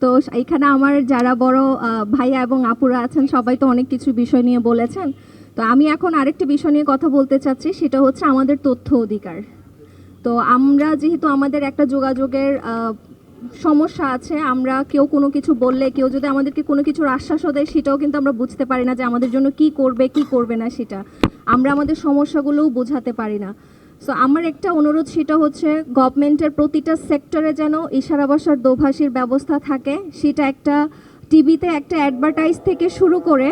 তো এখানে আমার যারা বড় ভাইয়া এবং আপুরা আছেন সবাই তো অনেক কিছু বিষয় নিয়ে বলেছেন। তো আমি এখন আরেকটা বিষয় নিয়ে কথা বলতে চাচ্ছি, সেটা হচ্ছে আমাদের তথ্য অধিকার। তো আমরা যেহেতু আমাদের একটা যোগাযোগের সমস্যা আছে, আমরা কেউ কোনো কিছু বললে, কেউ যদি আমাদেরকে কোনো কিছুর আশ্বাসও দেয়, সেটাও কিন্তু আমরা বুঝতে পারি না যে আমাদের জন্য কি করবে কি করবে না, সেটা আমরা আমাদের সমস্যাগুলোও বোঝাতে পারি না। সো আমার একটা অনুরোধ, সেটা হচ্ছে গভর্নমেন্টের প্রতিটা সেক্টরে যেন ইশারা ভাষার দোভাষীর ব্যবস্থা থাকে। সেটা একটা টিভিতে একটা অ্যাডভার্টাইজ থেকে শুরু করে